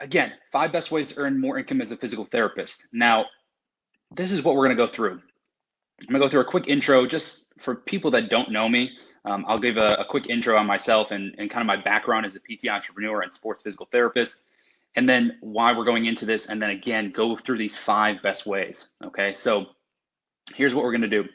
again, 5 best ways to earn more income as a physical therapist. Now, this is what we're going to go through. I'm going to go through a quick intro just for people that don't know me. I'll give a quick intro on myself and kind of my background as a PT entrepreneur and sports physical therapist, and then why we're going into this, and then again, go through these 5 best ways. Okay, so here's what we're going to do.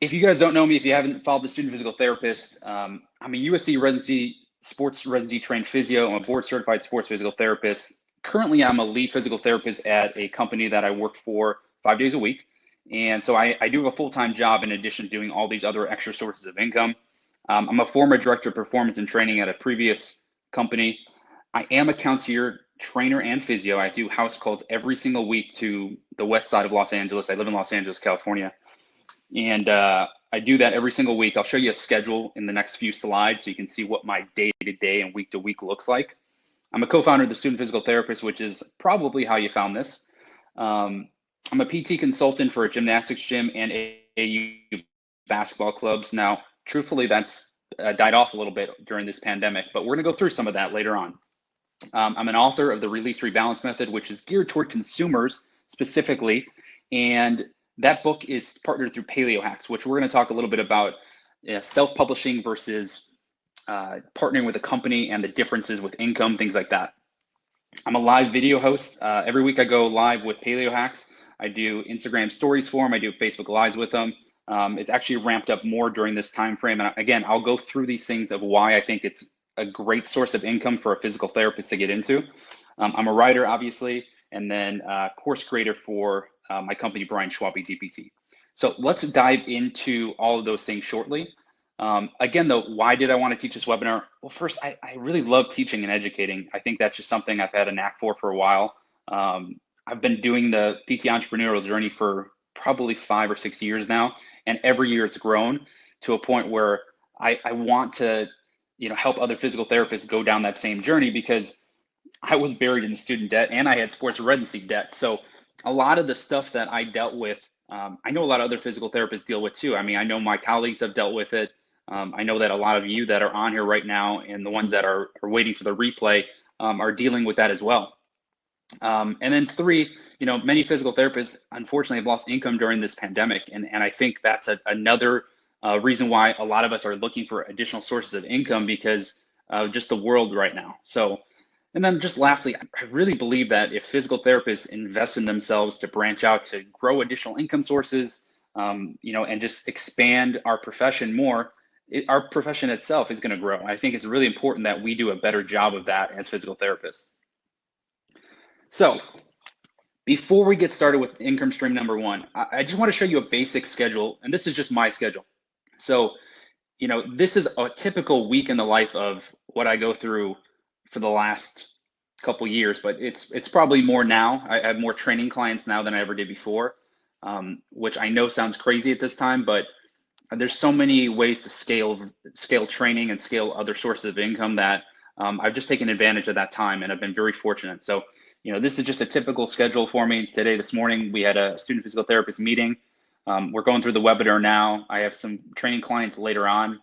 If you guys don't know me, if you haven't followed the student physical therapist, I'm a USC residency, sports residency trained physio. I'm a board certified sports physical therapist. Currently, I'm a lead physical therapist at a company that I work for 5 days a week. And so I do have a full-time job in addition to doing all these other extra sources of income. I'm a former director of performance and training at a previous company. I am a concierge trainer and physio. I do house calls every single week to the west side of Los Angeles. I live in Los Angeles, California. And I do that every single week. I'll show you a schedule in the next few slides so you can see what my day-to-day and week-to-week looks like. I'm a co-founder of the Student Physical Therapist, which is probably how you found this. I'm a PT consultant for a gymnastics gym and AAU basketball clubs. Now, truthfully, that's died off a little bit during this pandemic, but we're going to go through some of that later on. I'm an author of the Release Rebalance Method, which is geared toward consumers specifically, and that book is partnered through Paleo Hacks, which we're going to talk a little bit about self-publishing versus partnering with a company and the differences with income, things like that. I'm a live video host. Every week I go live with Paleo Hacks. I do Instagram stories for them. I do Facebook Lives with them. It's actually ramped up more during this time frame. And again, I'll go through these things of why I think it's a great source of income for a physical therapist to get into. I'm a writer, obviously, and then course creator for my company, Brian Schwabe DPT. So let's dive into all of those things shortly. Again, though, why did I want to teach this webinar? Well, first, I really love teaching and educating. I think that's just something I've had a knack for a while. I've been doing the PT entrepreneurial journey for probably 5 or 6 years now, and every year it's grown to a point where I want to, help other physical therapists go down that same journey, because I was buried in student debt and I had sports residency debt. So a lot of the stuff that I dealt with, I know a lot of other physical therapists deal with too. I mean, I know my colleagues have dealt with it. I know that a lot of you that are on here right now and the ones that are waiting for the replay are dealing with that as well. And then 3, many physical therapists unfortunately have lost income during this pandemic. And I think that's another reason why a lot of us are looking for additional sources of income, because of just the world right now. So, and then just lastly, I really believe that if physical therapists invest in themselves to branch out, to grow additional income sources, and just expand our profession more, our profession itself is going to grow. I think it's really important that we do a better job of that as physical therapists. So before we get started with income stream number 1, I just want to show you a basic schedule, and this is just my schedule. So, this is a typical week in the life of what I go through for the last couple years, but it's probably more now. I have more training clients now than I ever did before, which I know sounds crazy at this time, but there's so many ways to scale training and scale other sources of income that I've just taken advantage of that time, and I've been very fortunate. So, this is just a typical schedule for me. This morning, we had a student physical therapist meeting. We're going through the webinar now. I have some training clients later on.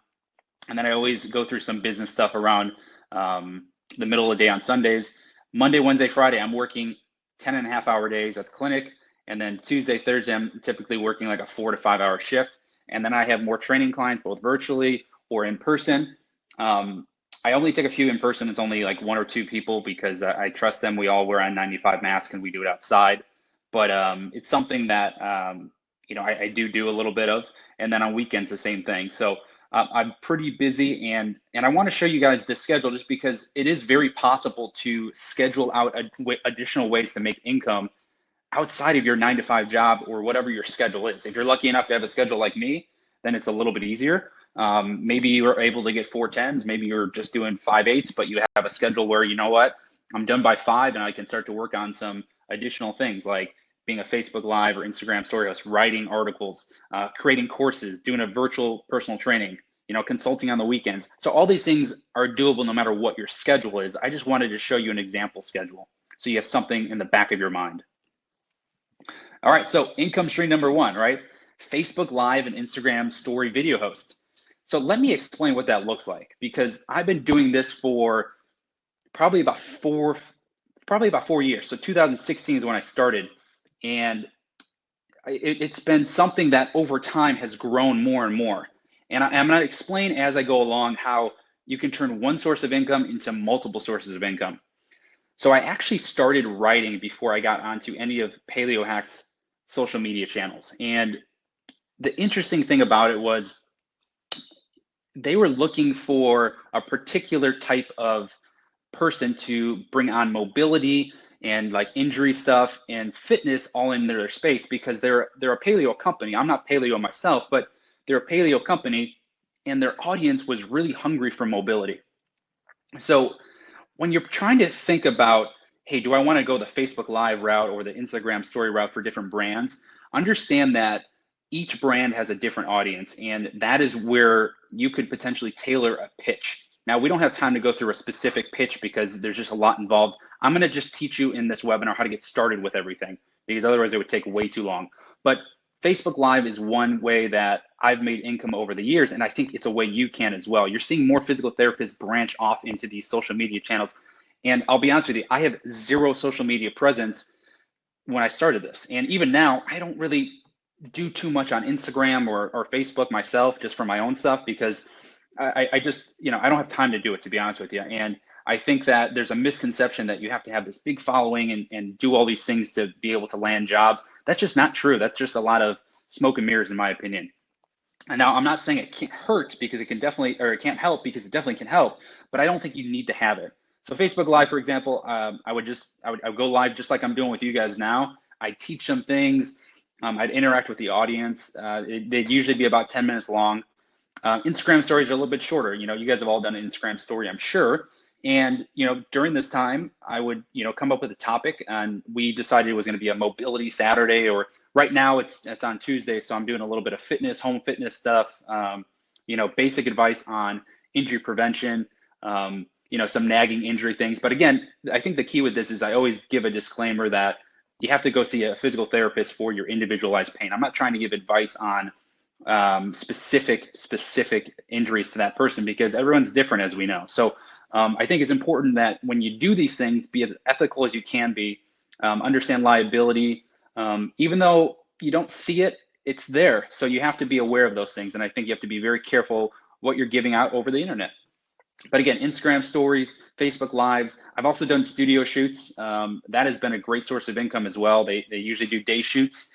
And then I always go through some business stuff around the middle of the day on Sundays. Monday, Wednesday, Friday, I'm working 10.5-hour days at the clinic. And then Tuesday, Thursday, I'm typically working like a 4 to 5 hour shift. And then I have more training clients, both virtually or in person. I only take a few in person. It's only like 1 or 2 people because I trust them. We all wear a 95 mask and we do it outside. But it's something that, I do a little bit of. And then on weekends, the same thing. So I'm pretty busy, and I want to show you guys this schedule just because it is very possible to schedule out additional ways to make income outside of your 9-to-5 job or whatever your schedule is. If you're lucky enough to have a schedule like me, then it's a little bit easier. Maybe you're able to get 4/10s. Maybe you're just doing 5/8s, but you have a schedule where, I'm done by 5 and I can start to work on some additional things like being a Facebook Live or Instagram story host, writing articles, creating courses, doing a virtual personal training, consulting on the weekends. So all these things are doable no matter what your schedule is. I just wanted to show you an example schedule so you have something in the back of your mind. All right, so income stream number 1, right? Facebook Live and Instagram story video host. So let me explain what that looks like, because I've been doing this for probably about 4 years. So 2016 is when I started, and it's been something that over time has grown more and more. And I'm going to explain as I go along how you can turn one source of income into multiple sources of income. So I actually started writing before I got onto any of Paleo Hack's social media channels. And the interesting thing about it was they were looking for a particular type of person to bring on mobility and like injury stuff and fitness all in their space, because they're a paleo company. I'm not paleo myself, but they're a paleo company, and their audience was really hungry for mobility. So when you're trying to think about, hey, do I want to go the Facebook Live route or the Instagram story route for different brands? Understand that each brand has a different audience, and that is where you could potentially tailor a pitch. Now, we don't have time to go through a specific pitch because there's just a lot involved. I'm going to just teach you in this webinar how to get started with everything, because otherwise it would take way too long. But Facebook Live is one way that I've made income over the years, and I think it's a way you can as well. You're seeing more physical therapists branch off into these social media channels. And I'll be honest with you, I have zero social media presence when I started this. And even now, I don't really do too much on Instagram or Facebook myself, just for my own stuff, because I just, I don't have time to do it, to be honest with you. And I think that there's a misconception that you have to have this big following and do all these things to be able to land jobs. That's just not true. That's just a lot of smoke and mirrors, in my opinion. And now I'm not saying it can't hurt, because it can definitely, or it can't help because it definitely can help, but I don't think you need to have it. So Facebook Live, for example, I would go live just like I'm doing with you guys now. I'd teach them things. I'd interact with the audience. They'd usually be about 10 minutes long. Instagram stories are a little bit shorter. You guys have all done an Instagram story, I'm sure. And, during this time, I would, come up with a topic, and we decided it was going to be a mobility Saturday, or right now it's on Tuesday. So I'm doing a little bit of fitness, home fitness stuff, basic advice on injury prevention, some nagging injury things. But again, I think the key with this is I always give a disclaimer that you have to go see a physical therapist for your individualized pain. I'm not trying to give advice on specific injuries to that person, because everyone's different, as we know. So I think it's important that when you do these things, be as ethical as you can be, understand liability. Even though you don't see it, it's there. So you have to be aware of those things. And I think you have to be very careful what you're giving out over the internet. But again, Instagram stories, Facebook Lives. I've also done studio shoots. That has been a great source of income as well. They usually do day shoots.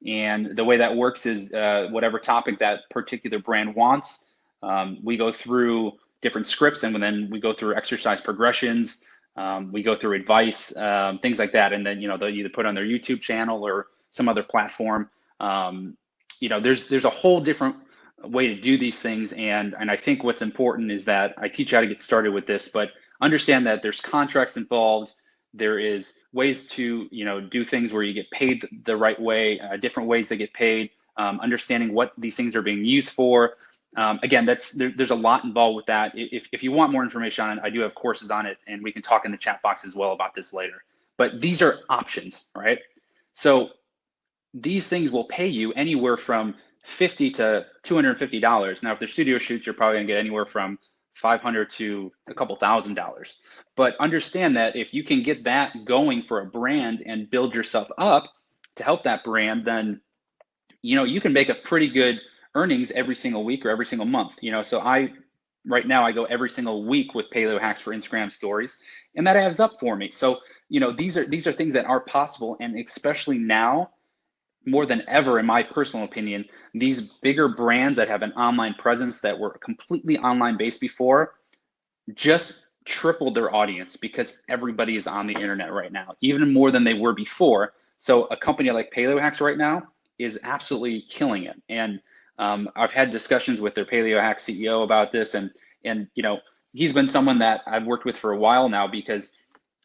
And the way that works is whatever topic that particular brand wants, we go through different scripts, and then we go through exercise progressions. We go through advice, things like that. And then, they'll either put on their YouTube channel or some other platform. There's a whole different way to do these things. And I think what's important is that I teach you how to get started with this, but understand that there's contracts involved. There is ways to, do things where you get paid the right way, different ways to get paid, understanding what these things are being used for. Again, there's a lot involved with that. If you want more information on it, I do have courses on it, and we can talk in the chat box as well about this later. But these are options, right? So these things will pay you anywhere from $50 to $250. Now, if they're studio shoots, you're probably gonna get anywhere from $500 to a couple $1,000s. But understand that if you can get that going for a brand and build yourself up to help that brand, then you can make a pretty good earnings every single week or every single month. So right now I go every single week with Paleo Hacks for Instagram stories, and that adds up for me. So these are things that are possible, and especially now more than ever, in my personal opinion, these bigger brands that have an online presence that were completely online based before just tripled their audience, because everybody is on the internet right now, even more than they were before. So a company like Paleo Hacks right now is absolutely killing it. And I've had discussions with their Paleo Hacks CEO about this, and he's been someone that I've worked with for a while now, because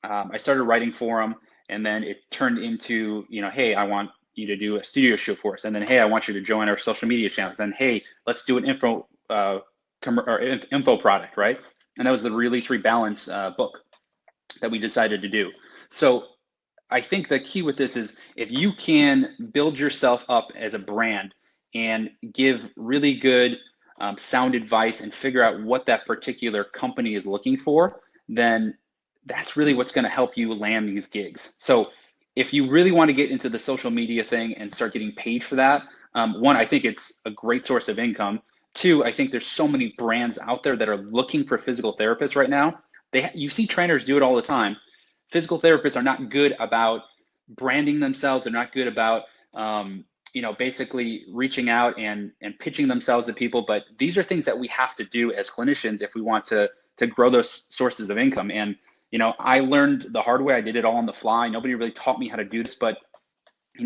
I started writing for him, and then it turned into, hey, I want you to do a studio shoot for us, and then, hey, I want you to join our social media channels, and hey, let's do an info product, right? And that was the Release Rebalance book that we decided to do. So I think the key with this is, if you can build yourself up as a brand and give really good sound advice and figure out what that particular company is looking for, then that's really what's going to help you land these gigs. So if you really want to get into the social media thing and start getting paid for that, one, I think it's a great source of income. Two, I think there's so many brands out there that are looking for physical therapists right now. You see trainers do it all the time. Physical therapists are not good about branding themselves. They're not good about basically reaching out and pitching themselves to people. But these are things that we have to do as clinicians if we want to grow those sources of income. And I learned the hard way. I did it all on the fly. Nobody really taught me how to do this, but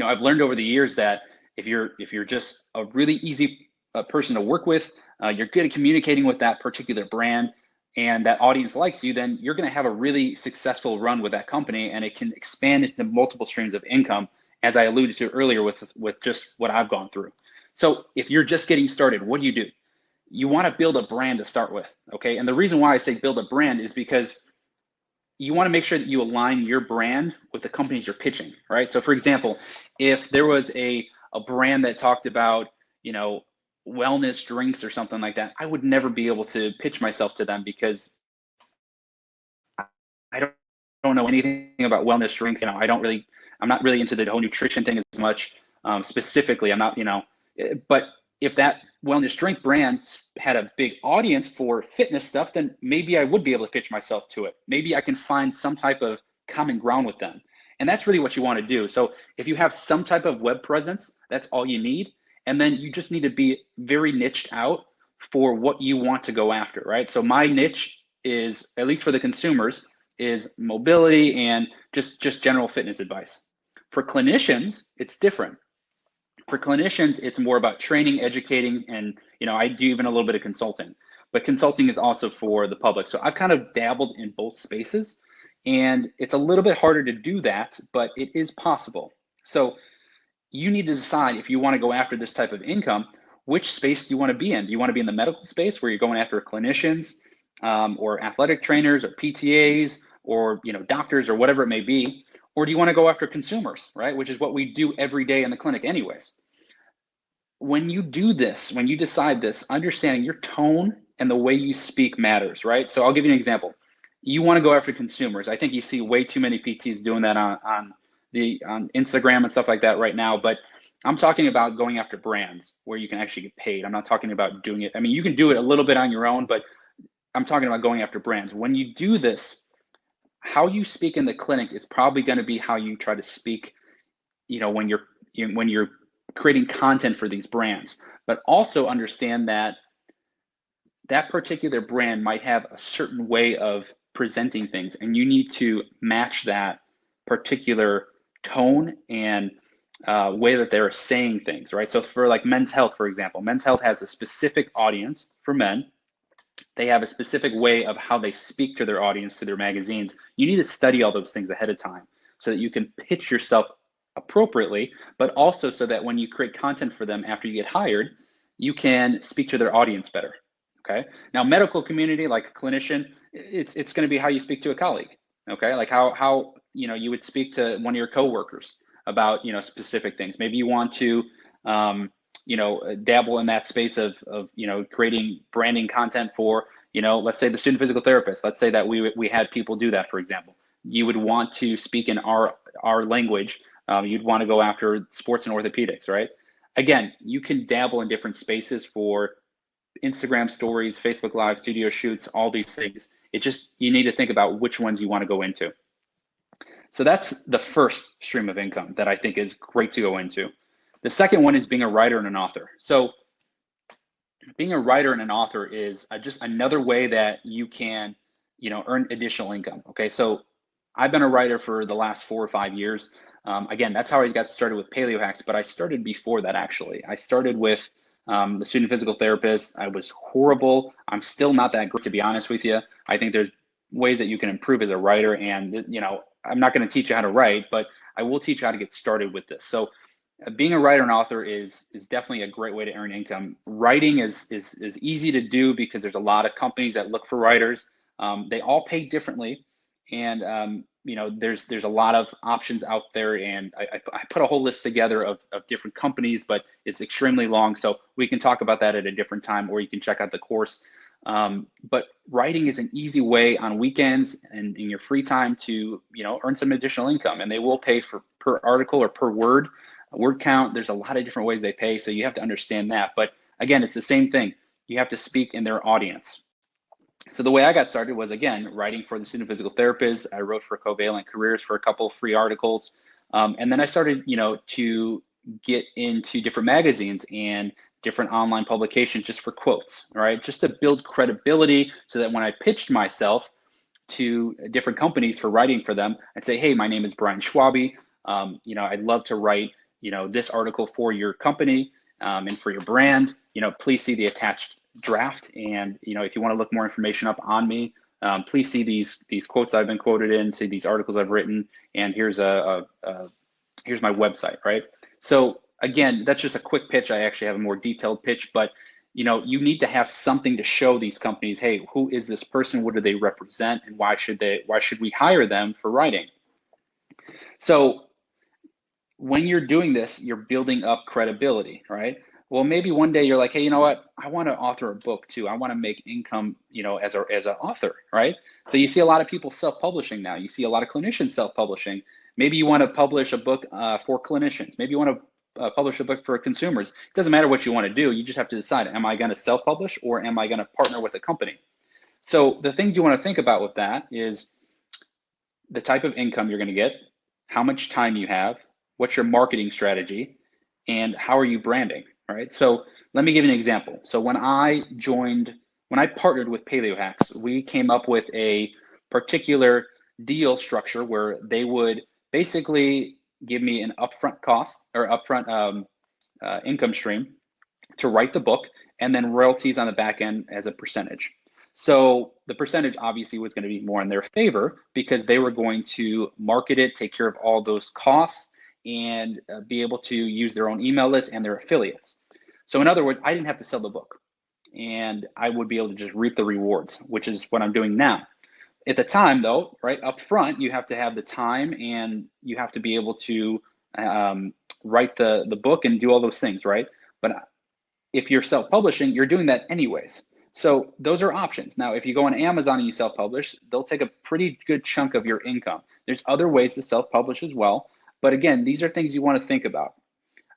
I've learned over the years that if you're just a really easy person to work with, you're good at communicating with that particular brand, and that audience likes you, then you're going to have a really successful run with that company, and it can expand into multiple streams of income, as I alluded to earlier with just what I've gone through. So if you're just getting started, what do? You want to build a brand to start with, okay? And the reason why I say build a brand is because you want to make sure that you align your brand with the companies you're pitching, right? So for example, if there was a brand that talked about, wellness drinks or something like that, I would never be able to pitch myself to them because I don't know anything about wellness drinks. I'm not really into the whole nutrition thing as much. Specifically, I'm not, but if that wellness drink brand had a big audience for fitness stuff, then maybe I would be able to pitch myself to it. Maybe I can find some type of common ground with them. And that's really what you want to do. So if you have some type of web presence, that's all you need. And then you just need to be very niched out for what you want to go after, right? So my niche is, at least for the consumers, is mobility and just general fitness advice. For clinicians, it's different. For clinicians, it's more about training, educating, and I do even a little bit of consulting. But consulting is also for the public. So I've kind of dabbled in both spaces, and it's a little bit harder to do that, but it is possible. So you need to decide if you want to go after this type of income, which space do you want to be in? Do you want to be in the medical space where you're going after clinicians or athletic trainers or PTAs or doctors or whatever it may be? Or do you want to go after consumers, right? Which is what we do every day in the clinic anyways. When you do this, when you decide this, understanding your tone and the way you speak matters, right? So I'll give you an example. You want to go after consumers. I think you see way too many PTs doing that on Instagram and stuff like that right now. But I'm talking about going after brands where you can actually get paid. I'm not talking about doing it. I mean, you can do it a little bit on your own, but I'm talking about going after brands. When you do this, how you speak in the clinic is probably going to be how you try to speak, when you're creating content for these brands. But also understand that particular brand might have a certain way of presenting things, and you need to match that particular tone and way that they're saying things, right? So for like Men's Health, for example, Men's Health has a specific audience for men. They have a specific way of how they speak to their audience, to their magazines. You need to study all those things ahead of time so that you can pitch yourself appropriately, but also so that when you create content for them after you get hired, you can speak to their audience better, okay? Now, medical community, like a clinician, it's going to be how you speak to a colleague, okay? Like how you would speak to one of your coworkers about, specific things. Maybe you want to, dabble in that space of creating branding content for, let's say the student physical therapist. Let's say that we had people do that, for example. You would want to speak in our language. You'd want to go after sports and orthopedics, right? Again, you can dabble in different spaces for Instagram stories, Facebook Live, studio shoots, all these things. You need to think about which ones you want to go into. So that's the first stream of income that I think is great to go into. The second one is being a writer and an author. So being a writer and an author is just another way that you can, earn additional income. Okay, so I've been a writer for the last 4 or 5 years. Again, that's how I got started with Paleo Hacks, but I started before that actually. I started with the student physical therapist. I was horrible. I'm still not that great, to be honest with you. I think there's ways that you can improve as a writer, and I'm not going to teach you how to write, but I will teach you how to get started with this. So being a writer and author is definitely a great way to earn income. Writing is easy to do because there's a lot of companies that look for writers. They all pay differently, and there's a lot of options out there. And I put a whole list together of different companies, but it's extremely long, so we can talk about that at a different time, or you can check out the course. But writing is an easy way on weekends and in your free time to, earn some additional income, and they will pay for per article or per word count. There's a lot of different ways they pay, so you have to understand that. But again, it's the same thing. You have to speak in their audience. So the way I got started was, again, writing for the Student Physical Therapist. I wrote for Covalent Careers for a couple of free articles. And then I started, to get into different magazines and different online publications just for quotes, right? Just to build credibility so that when I pitched myself to different companies for writing for them, I'd say, hey, my name is Brian Schwabe. I'd love to write, this article for your company and for your brand. Please see the attached draft. And, if you want to look more information up on me, please see these quotes I've been quoted in, see these articles I've written, and here's here's my website, right? So again, that's just a quick pitch. I actually have a more detailed pitch, but you need to have something to show these companies, hey, who is this person? What do they represent? And why should we hire them for writing? So when you're doing this, you're building up credibility, right? Well, maybe one day you're like, hey, you know what? I want to author a book too. I want to make income, as an author, right? So you see a lot of people self-publishing now. You see a lot of clinicians self-publishing. Maybe you want to publish a book for clinicians. Maybe you want to publish a book for consumers. It doesn't matter what you want to do. You just have to decide, am I going to self-publish or am I going to partner with a company? So the things you want to think about with that is the type of income you're going to get, how much time you have, what's your marketing strategy, and how are you branding? All right. So let me give you an example. So when I partnered with PaleoHacks, we came up with a particular deal structure where they would basically give me an upfront cost or upfront income stream to write the book, and then royalties on the back end as a percentage. So the percentage obviously was going to be more in their favor because they were going to market it, take care of all those costs, and be able to use their own email list and their affiliates. So in other words, I didn't have to sell the book, and I would be able to just reap the rewards, which is what I'm doing now. At the time though, right up front, you have to have the time and you have to be able to write the book and do all those things, right? But if you're self-publishing, you're doing that anyways. So those are options. Now, if you go on Amazon and you self-publish, they'll take a pretty good chunk of your income. There's other ways to self-publish as well. But again, these are things you want to think about.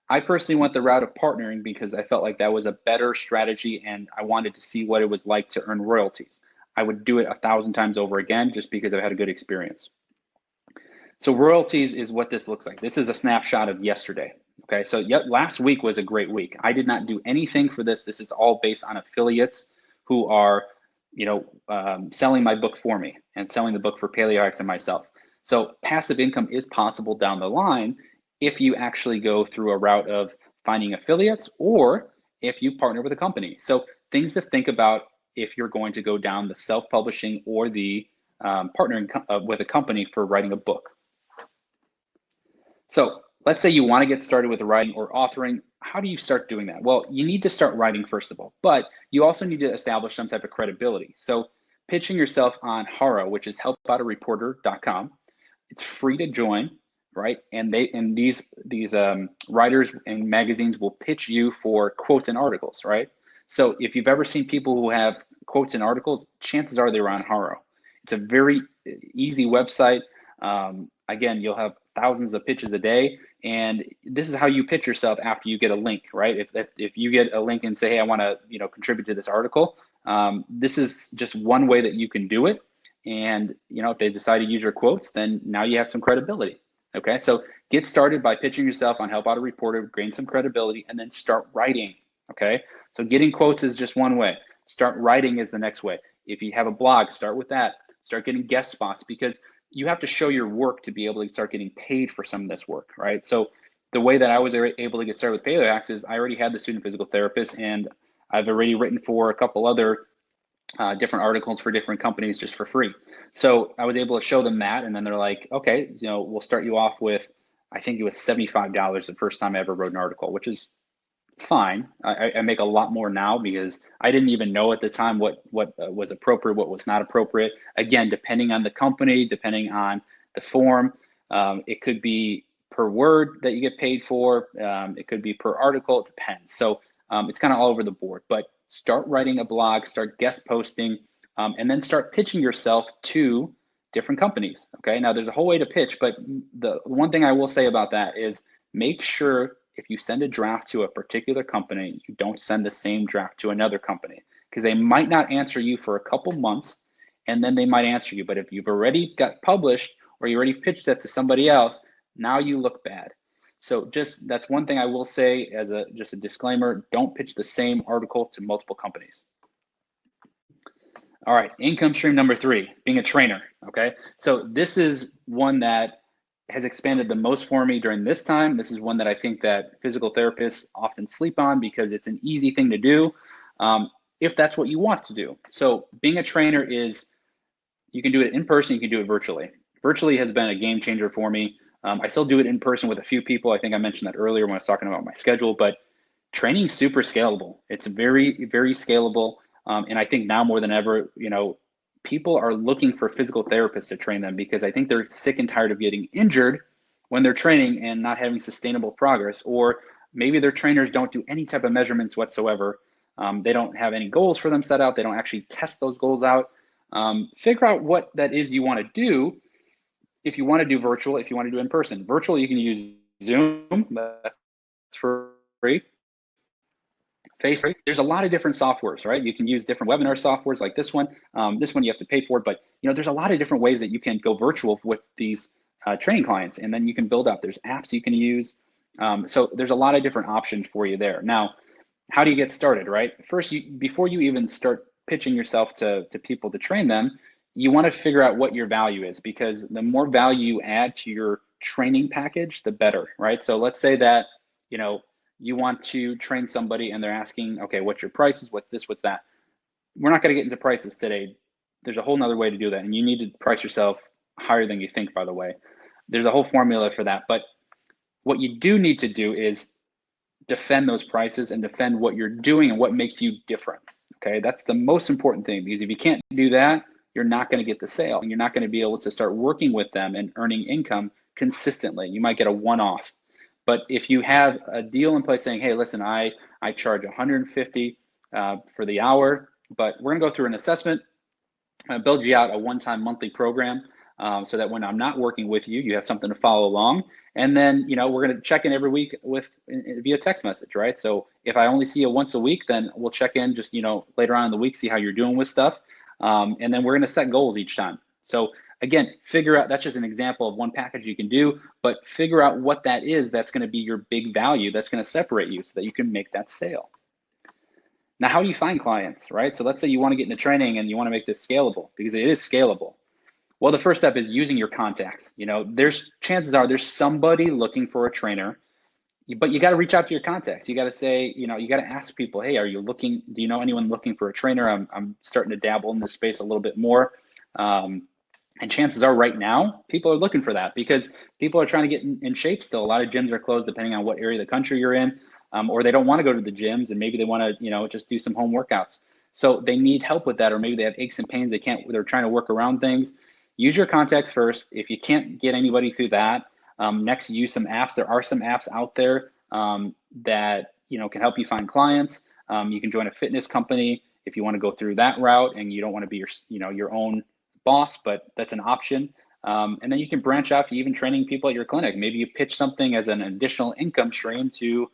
I personally went the route of partnering because I felt like that was a better strategy and I wanted to see what it was like to earn royalties. I would do it 1,000 times over again just because I've had a good experience. So royalties is what this looks like. This is a snapshot of yesterday. Okay, so last week was a great week. I did not do anything for this. This is all based on affiliates who are, selling my book for me and selling the book for PaleoHacks and myself. So passive income is possible down the line if you actually go through a route of finding affiliates or if you partner with a company. So things to think about if you're going to go down the self-publishing or the partnering with a company for writing a book. So let's say you want to get started with writing or authoring. How do you start doing that? Well, you need to start writing first of all, but you also need to establish some type of credibility. So pitching yourself on HARO, which is helpoutareporter.com. It's free to join, right? And these writers and magazines will pitch you for quotes and articles, right? So if you've ever seen people who have quotes and articles, chances are they were on HARO. It's a very easy website. Again, you'll have thousands of pitches a day, and this is how you pitch yourself after you get a link, right? If you get a link and say, hey, I want to contribute to this article, this is just one way that you can do it. And if they decide to use your quotes, then now you have some credibility. Okay, so get started by pitching yourself on Help Out a Reporter, gain some credibility, and then start writing. Okay, so getting quotes is just one way. Start writing is the next way. If you have a blog, start with that. Start getting guest spots because you have to show your work to be able to start getting paid for some of this work, right? So the way that I was able to get started with PaleoHacks is I already had the Student Physical Therapist, and I've already written for a couple other different articles for different companies just for free. So I was able to show them that, and then they're like, okay, we'll start you off with, I think it was $75 the first time I ever wrote an article, which is fine. I make a lot more now because I didn't even know at the time what was appropriate, what was not appropriate. Again, depending on the company, depending on the form, it could be per word that you get paid for. It could be per article. It depends. So it's kind of all over the board. But start writing a blog, start guest posting, and then start pitching yourself to different companies. Okay, now there's a whole way to pitch, but the one thing I will say about that is make sure if you send a draft to a particular company, you don't send the same draft to another company, because they might not answer you for a couple months and then they might answer you. But if you've already got published or you already pitched that to somebody else, now you look bad. So just that's one thing I will say as just a disclaimer, don't pitch the same article to multiple companies. All right, income stream number 3, being a trainer, okay? So this is one that has expanded the most for me during this time. This is one that I think that physical therapists often sleep on because it's an easy thing to do if that's what you want to do. So being a trainer is, you can do it in person, you can do it virtually. Virtually has been a game changer for me. I still do it in person with a few people. I think I mentioned that earlier when I was talking about my schedule, but training is super scalable. It's very, very scalable. And I think now more than ever, people are looking for physical therapists to train them because I think they're sick and tired of getting injured when they're training and not having sustainable progress, or maybe their trainers don't do any type of measurements whatsoever. They don't have any goals for them set out. They don't actually test those goals out. Figure out what that is you want to do. If you want to do virtual, if you want to do in person. Virtual, you can use Zoom, that's for free. Facebook, there's a lot of different softwares, right? You can use different webinar softwares like this one. This one you have to pay for, but there's a lot of different ways that you can go virtual with these training clients, and then you can build up. There's apps you can use. So there's a lot of different options for you there. Now, how do you get started, right? First, before you even start pitching yourself to people to train them, you want to figure out what your value is, because the more value you add to your training package, the better, right? So let's say that, you want to train somebody and they're asking, okay, what's your prices? What's this? What's that? We're not going to get into prices today. There's a whole nother way to do that. And you need to price yourself higher than you think, by the way. There's a whole formula for that. But what you do need to do is defend those prices and defend what you're doing and what makes you different. Okay, that's the most important thing, because if you can't do that, you're not going to get the sale and you're not going to be able to start working with them and earning income consistently. You might get a one-off. But if you have a deal in place saying, hey, listen, I charge $150 for the hour, but we're going to go through an assessment, build you out a one-time monthly program so that when I'm not working with you, you have something to follow along. And then, we're going to check in every week via text message, right? So if I only see you once a week, then we'll check in just, later on in the week, see how you're doing with stuff. And then we're going to set goals each time. So again, figure out, that's just an example of one package you can do, but figure out what that is that's going to be your big value that's going to separate you so that you can make that sale. Now, how do you find clients, right? So let's say you want to get into training and you want to make this scalable, because it is scalable. Well, the first step is using your contacts. There's chances are there's somebody looking for a trainer, but you got to reach out to your contacts. You got to say, you got to ask people, hey, are you looking, do you know anyone looking for a trainer? I'm starting to dabble in this space a little bit more. And chances are right now, people are looking for that because people are trying to get in shape still. A lot of gyms are closed depending on what area of the country you're in, or they don't want to go to the gyms and maybe they want to, just do some home workouts. So they need help with that, or maybe they have aches and pains. They're trying to work around things. Use your contacts first. If you can't get anybody through that, next use some apps. There are some apps out there that, can help you find clients. You can join a fitness company if you want to go through that route and you don't want to be your own boss, but that's an option. And then you can branch out to even training people at your clinic. Maybe you pitch something as an additional income stream to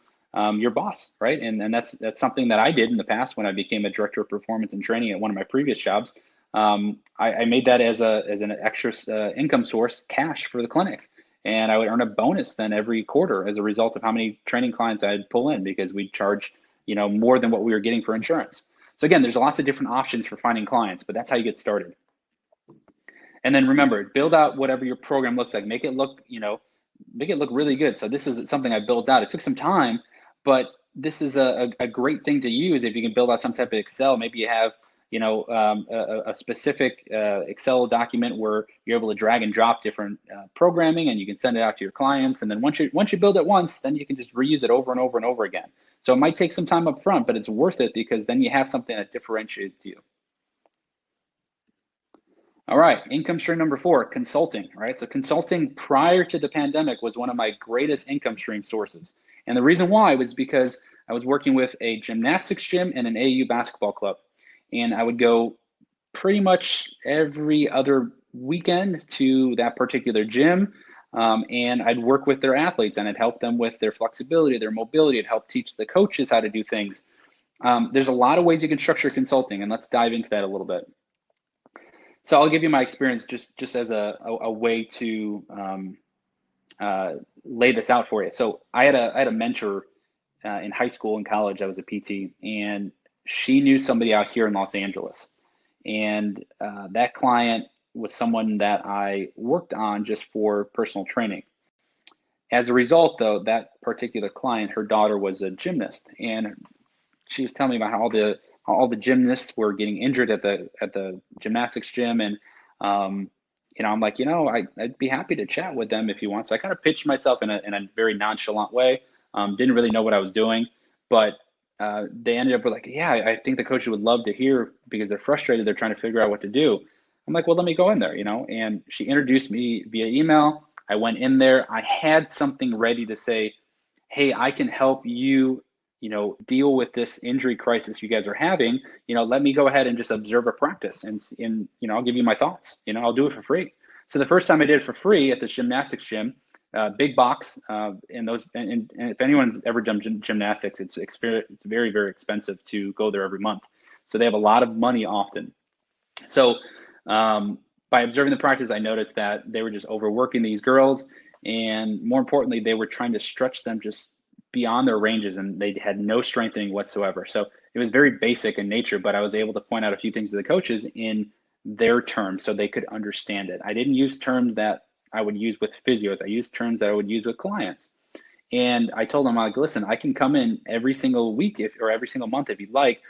your boss, right? And that's something that I did in the past when I became a director of performance and training at one of my previous jobs. I made that as an extra income source, cash for the clinic. And I would earn a bonus then every quarter as a result of how many training clients I'd pull in, because we charge, more than what we were getting for insurance. So again, there's lots of different options for finding clients, but that's how you get started. And then remember, build out whatever your program looks like. Make it look really good. So this is something I built out. It took some time, but this is a great thing to use if you can build out some type of Excel. Maybe you have, a specific Excel document where you're able to drag and drop different programming, and you can send it out to your clients. And then once you build it once, then you can just reuse it over and over and over again. So it might take some time up front, but it's worth it because then you have something that differentiates you. All right, income stream number 4, consulting, right? So consulting prior to the pandemic was one of my greatest income stream sources. And the reason why was because I was working with a gymnastics gym and an AU basketball club. And I would go pretty much every other weekend to that particular gym. And I'd work with their athletes, and I'd help them with their flexibility, their mobility. I'd help teach the coaches how to do things. There's a lot of ways you can structure consulting, and let's dive into that a little bit. So I'll give you my experience just as a way to lay this out for you. So I had a mentor in high school and college. I was a PT, and she knew somebody out here in Los Angeles. And that client was someone that I worked on just for personal training. As a result, though, that particular client, her daughter was a gymnast, and she was telling me about how all the gymnasts were getting injured at the gymnastics gym. And I'm like, I'd be happy to chat with them if you want. So I kind of pitched myself in a very nonchalant way. Didn't really know what I was doing, but they ended up with like, yeah, I think the coaches would love to hear because they're frustrated. They're trying to figure out what to do. I'm like, well, let me go in there, and she introduced me via email. I went in there. I had something ready to say, hey, I can help you, deal with this injury crisis you guys are having. Let me go ahead and just observe a practice and I'll give you my thoughts. I'll do it for free. So the first time I did it for free at this gymnastics gym, big box, and if anyone's ever done gymnastics, it's very, very expensive to go there every month. So they have a lot of money often. So by observing the practice, I noticed that they were just overworking these girls, and more importantly, they were trying to stretch them just beyond their ranges, and they had no strengthening whatsoever. So it was very basic in nature, but I was able to point out a few things to the coaches in their terms so they could understand it. I didn't use terms that I would use with physios. I used terms that I would use with clients. And I told them, like, listen, I can come in every single week or every single month if you'd like,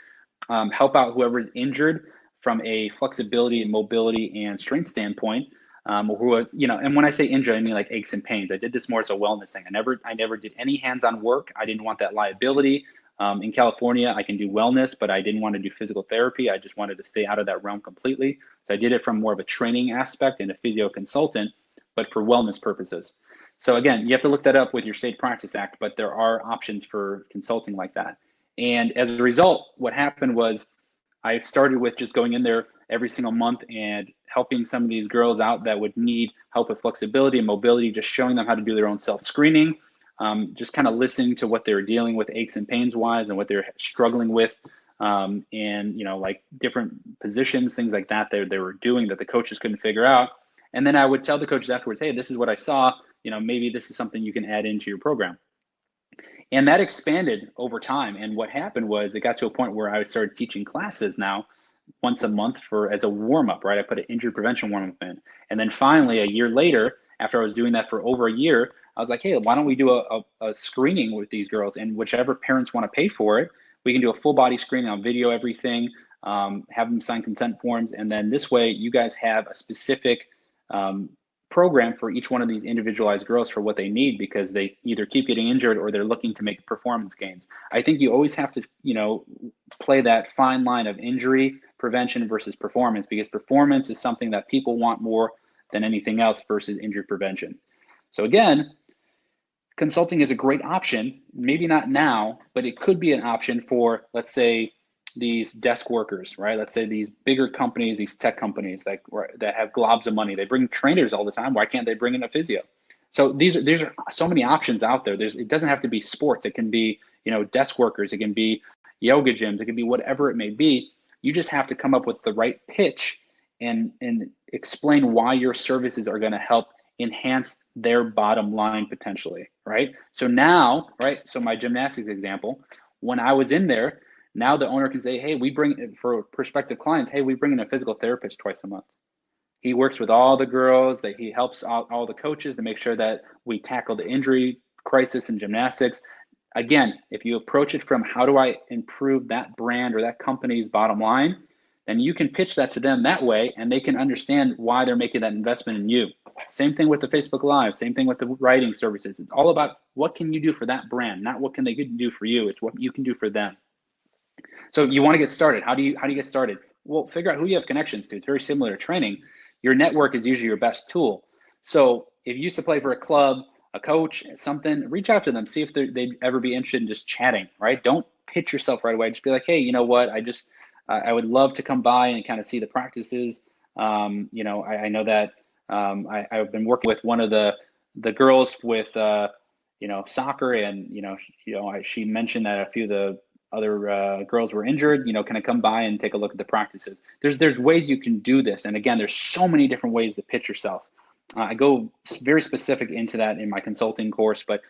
help out whoever's injured from a flexibility and mobility and strength standpoint. And when I say injury, I mean like aches and pains. I did this more as a wellness thing. I never did any hands-on work. I didn't want that liability. In California, I can do wellness, but I didn't want to do physical therapy. I just wanted to stay out of that realm completely. So I did it from more of a training aspect and a physio consultant, but for wellness purposes. So again, you have to look that up with your state practice act, but there are options for consulting like that. And as a result, what happened was I started with just going in there every single month and helping some of these girls out that would need help with flexibility and mobility, just showing them how to do their own self-screening, just kind of listening to what they were dealing with aches and pains wise and what they're struggling with, and like different positions, things like that they were doing that the coaches couldn't figure out. And then I would tell the coaches afterwards, hey, this is what I saw, maybe this is something you can add into your program. And that expanded over time. And what happened was it got to a point where I started teaching classes now once a month as a warm-up, right? I put an injury prevention warm-up in. And then finally, a year later, after I was doing that for over a year, I was like, hey, why don't we do a screening with these girls? And whichever parents want to pay for it, we can do a full body screening on video, everything, have them sign consent forms. And then this way, you guys have a specific program for each one of these individualized girls for what they need, because they either keep getting injured or they're looking to make performance gains. I think you always have to, play that fine line of injury prevention versus performance, because performance is something that people want more than anything else versus injury prevention. So again, consulting is a great option, maybe not now, but it could be an option for, let's say, these desk workers, right? Let's say these bigger companies, these tech companies that have globs of money, they bring trainers all the time. Why can't they bring in a physio? So these are so many options out there. It doesn't have to be sports. It can be, desk workers. It can be yoga gyms. It can be whatever it may be. You just have to come up with the right pitch and explain why your services are going to help enhance their bottom line potentially, right? So now, right? So my gymnastics example, when I was in there, now the owner can say, hey, we bring, for prospective clients, hey, we bring in a physical therapist twice a month. He works with all the girls, that he helps out all the coaches to make sure that we tackle the injury crisis in gymnastics. Again, if you approach it from how do I improve that brand or that company's bottom line, then you can pitch that to them that way, and they can understand why they're making that investment in you. Same thing with the Facebook Live, same thing with the writing services. It's all about what can you do for that brand, not what can they do for you. It's what you can do for them. So you want to get started. How do you get started? Well, figure out who you have connections to. It's very similar to training. Your network is usually your best tool. So if you used to play for a club, a coach, something, reach out to them, see if they'd ever be interested in just chatting, right? Don't pitch yourself right away. Just be like, hey, you know what? I would love to come by and kind of see the practices. I know that I've been working with one of the girls with soccer, and she mentioned that a few of the other girls were injured. Can I come by and take a look at the practices? There's ways you can do this, and again, there's so many different ways to pitch yourself. I go very specific into that in my consulting course, but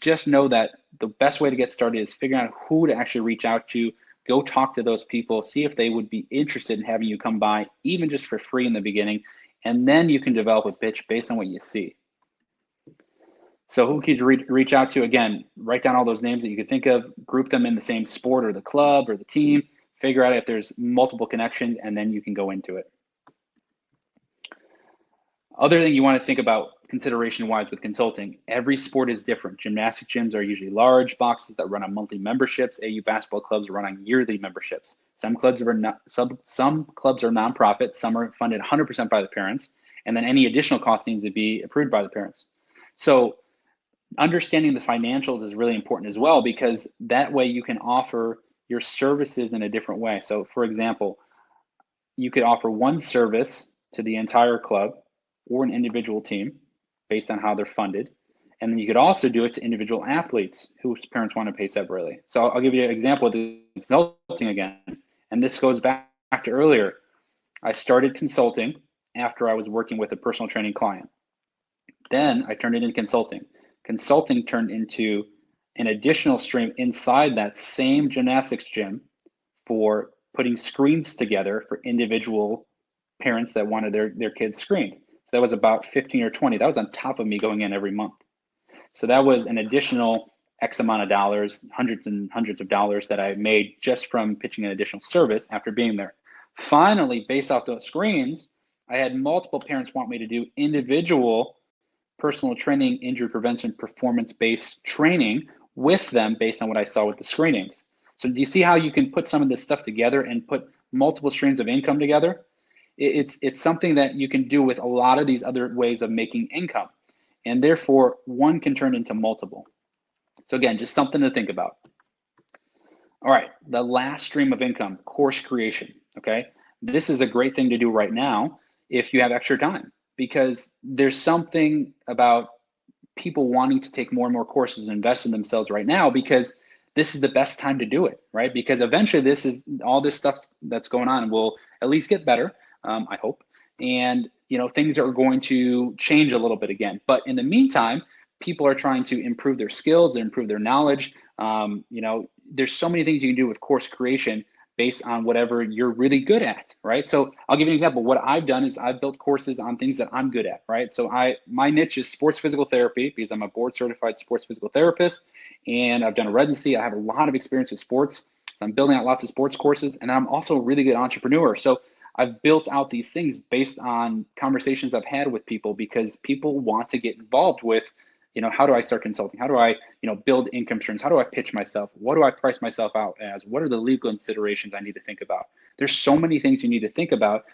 just know that the best way to get started is figuring out who to actually reach out to. Go talk to those people, see if they would be interested in having you come by, even just for free in the beginning, and then you can develop a pitch based on what you see. So who can you reach out to? Again, write down all those names that you could think of, group them in the same sport or the club or the team, figure out if there's multiple connections, and then you can go into it. Other thing you want to think about consideration-wise with consulting, every sport is different. Gymnastic gyms are usually large boxes that run on monthly memberships. AU basketball clubs run on yearly memberships. Some clubs are nonprofit, some are funded 100% by the parents, and then any additional cost needs to be approved by the parents. So understanding the financials is really important as well, because that way you can offer your services in a different way. So for example, you could offer one service to the entire club or an individual team based on how they're funded. And then you could also do it to individual athletes whose parents want to pay separately. So I'll give you an example of the consulting again. And this goes back to earlier. I started consulting after I was working with a personal training client. Then I turned it into consulting. Consulting turned into an additional stream inside that same gymnastics gym for putting screens together for individual parents that wanted their kids screened. So that was about 15 or 20. That was on top of me going in every month. So that was an additional X amount of dollars, hundreds and hundreds of dollars that I made just from pitching an additional service after being there. Finally, based off those screens, I had multiple parents want me to do individual personal training, injury prevention, performance-based training with them based on what I saw with the screenings. So do you see how you can put some of this stuff together and put multiple streams of income together? It's something that you can do with a lot of these other ways of making income. And therefore, one can turn into multiple. So again, just something to think about. All right, the last stream of income, course creation, okay? This is a great thing to do right now if you have extra time, because there's something about people wanting to take more and more courses and invest in themselves right now, because this is the best time to do it, right? Because eventually all this stuff that's going on will at least get better, I hope. And things are going to change a little bit again. But in the meantime, people are trying to improve their skills, improve their knowledge. There's so many things you can do with course creation based on whatever you're really good at, right? So I'll give you an example. What I've done is I've built courses on things that I'm good at, right? So my niche is sports physical therapy, because I'm a board certified sports physical therapist, and I've done a residency. I have a lot of experience with sports. So I'm building out lots of sports courses, and I'm also a really good entrepreneur. So I've built out these things based on conversations I've had with people, because people want to get involved with, how do I start consulting? How do I, build income streams? How do I pitch myself? What do I price myself out as? What are the legal considerations I need to think about? There's so many things you need to think about.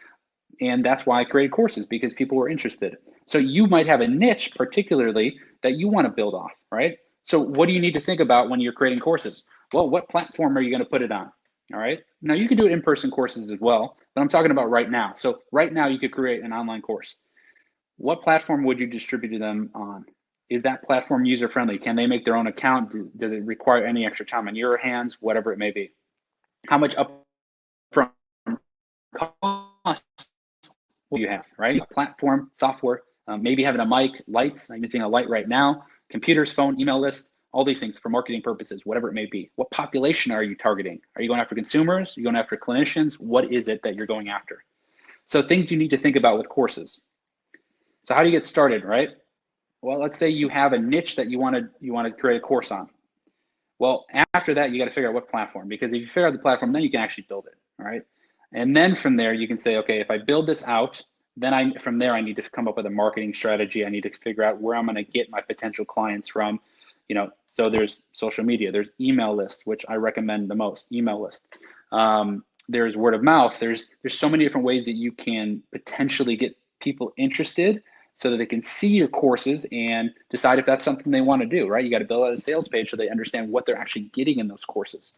And that's why I created courses, because people were interested. So you might have a niche particularly that you want to build off, right? So what do you need to think about when you're creating courses? Well, what platform are you going to put it on? All right. Now you can do in-person courses as well, but I'm talking about right now. So right now you could create an online course. What platform would you distribute them on? Is that platform user-friendly? Can they make their own account? Does it require any extra time on your hands? Whatever it may be. How much upfront cost will you have, right? A platform, software, maybe having a mic, lights. I'm using a light right now. Computers, phone, email list, all these things for marketing purposes, whatever it may be. What population are you targeting? Are you going after consumers? Are you going after clinicians? What is it that you're going after? So things you need to think about with courses. So how do you get started, right? Well, let's say you have a niche that you want to create a course on. Well, after that, you got to figure out what platform, because if you figure out the platform, then you can actually build it, all right? And then from there, you can say, okay, if I build this out, then from there, I need to come up with a marketing strategy. I need to figure out where I'm going to get my potential clients from, so there's social media, there's email lists, which I recommend the most, email list. There's word of mouth. There's so many different ways that you can potentially get people interested so that they can see your courses and decide if that's something they want to do, right? You got to build out a sales page so they understand what they're actually getting in those courses.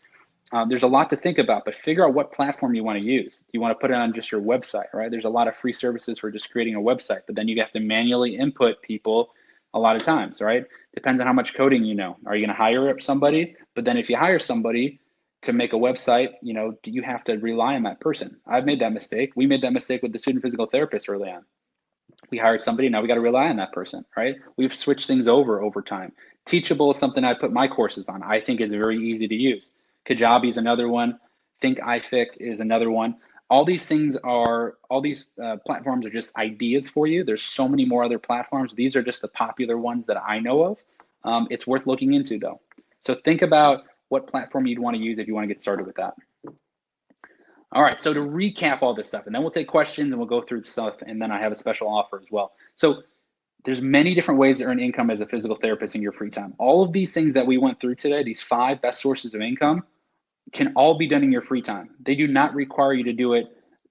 There's a lot to think about, but figure out what platform you want to use. You want to put it on just your website, right? There's a lot of free services for just creating a website, but then you have to manually input people a lot of times, right? Depends on how much coding you know. Are you going to hire somebody? But then if you hire somebody to make a website, do you have to rely on that person? I've made that mistake. We made that mistake with the student physical therapist early on. We hired somebody, now we got to rely on that person, right? We've switched things over time. Teachable is something I put my courses on. I think is very easy to use. Kajabi is another one. Thinkific is another one. All these platforms are just ideas for you. There's so many more other platforms. These are just the popular ones that I know of. It's worth looking into though. So think about what platform you'd want to use if you want to get started with that. All right, so to recap all this stuff, and then we'll take questions and we'll go through stuff, and then I have a special offer as well. So there's many different ways to earn income as a physical therapist in your free time. All of these things that we went through today, these 5 best sources of income, can all be done in your free time. They do not require you to do it,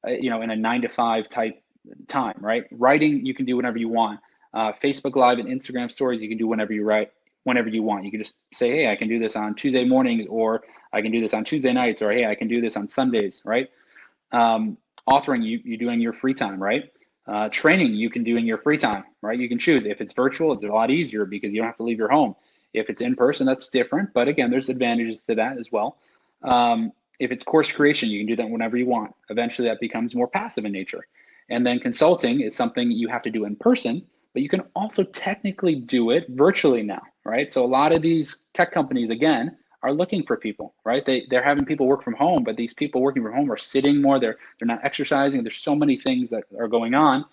in a 9-to-5 type time, right? Writing, you can do whenever you want. Facebook Live and Instagram stories, you can do whenever you want. You can just say, hey, I can do this on Tuesday mornings, or I can do this on Tuesday nights, or hey, I can do this on Sundays, right? Authoring, you do in your free time, right? Training, you can do in your free time, right? You can choose. If it's virtual, it's a lot easier because you don't have to leave your home. If it's in person, that's different. But again, there's advantages to that as well. If it's course creation, you can do that whenever you want. Eventually, that becomes more passive in nature. And then consulting is something you have to do in person, but you can also technically do it virtually now, right? So a lot of these tech companies, again, are looking for people, right? They're having people work from home, but these people working from home are sitting more, they're not exercising. There's so many things that are going on,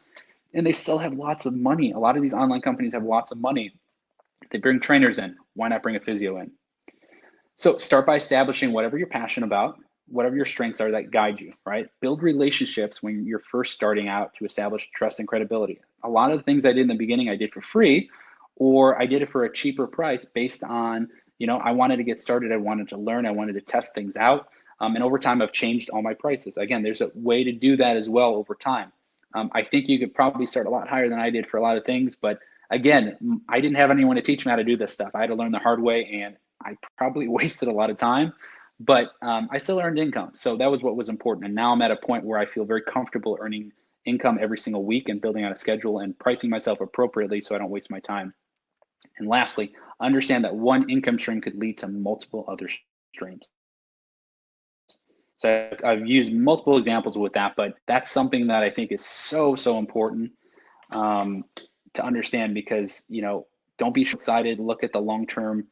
and they still have lots of money. A lot of these online companies have lots of money. They bring trainers in. Why not bring a physio in? So start by establishing whatever you're passionate about, whatever your strengths are that guide you, right? Build relationships when you're first starting out to establish trust and credibility. A lot of the things I did in the beginning, I did for free, or I did it for a cheaper price based on, I wanted to get started. I wanted to learn. I wanted to test things out. And over time, I've changed all my prices. Again, there's a way to do that as well over time. I think you could probably start a lot higher than I did for a lot of things. But again, I didn't have anyone to teach me how to do this stuff. I had to learn the hard way, and I probably wasted a lot of time, but I still earned income. So that was what was important. And now I'm at a point where I feel very comfortable earning income every single week and building out a schedule and pricing myself appropriately so I don't waste my time. And lastly, understand that one income stream could lead to multiple other streams. So I've used multiple examples with that, but that's something that I think is so important to understand, because, don't be short-sighted. Look at the long-term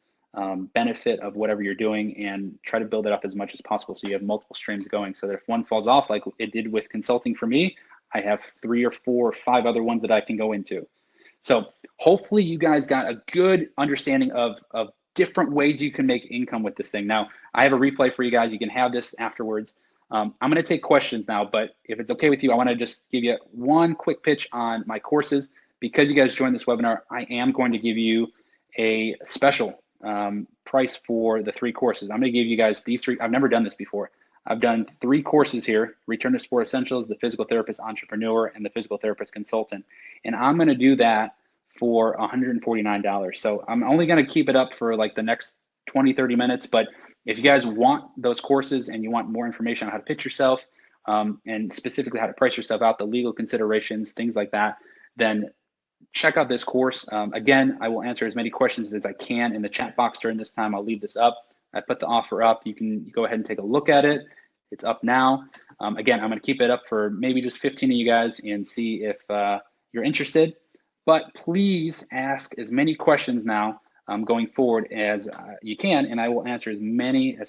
benefit of whatever you're doing and try to build it up as much as possible so you have multiple streams going, so that if one falls off, like it did with consulting for me, I have 3 or 4 or 5 other ones that I can go into. So hopefully you guys got a good understanding of different ways you can make income with this thing. Now, I have a replay for you guys. You can have this afterwards. I'm going to take questions now, but if it's okay with you, I want to just give you one quick pitch on my courses. Because you guys joined this webinar, I am going to give you a special price for the 3 courses. I'm going to give you guys these 3. I've never done this before. I've done 3 courses here: Return to Sport Essentials, the Physical Therapist Entrepreneur, and the Physical Therapist Consultant. And I'm going to do that for $149. So I'm only going to keep it up for like the next 20, 30 minutes. But if you guys want those courses and you want more information on how to pitch yourself, and specifically how to price yourself out, the legal considerations, things like that, then check out this course. Again, I will answer as many questions as I can in the chat box during this time. I'll leave this up. I put the offer up. You can go ahead and take a look at it. It's up now. Again, I'm going to keep it up for maybe just 15 of you guys and see if you're interested. But please ask as many questions now going forward as you can, and I will answer as many as possible.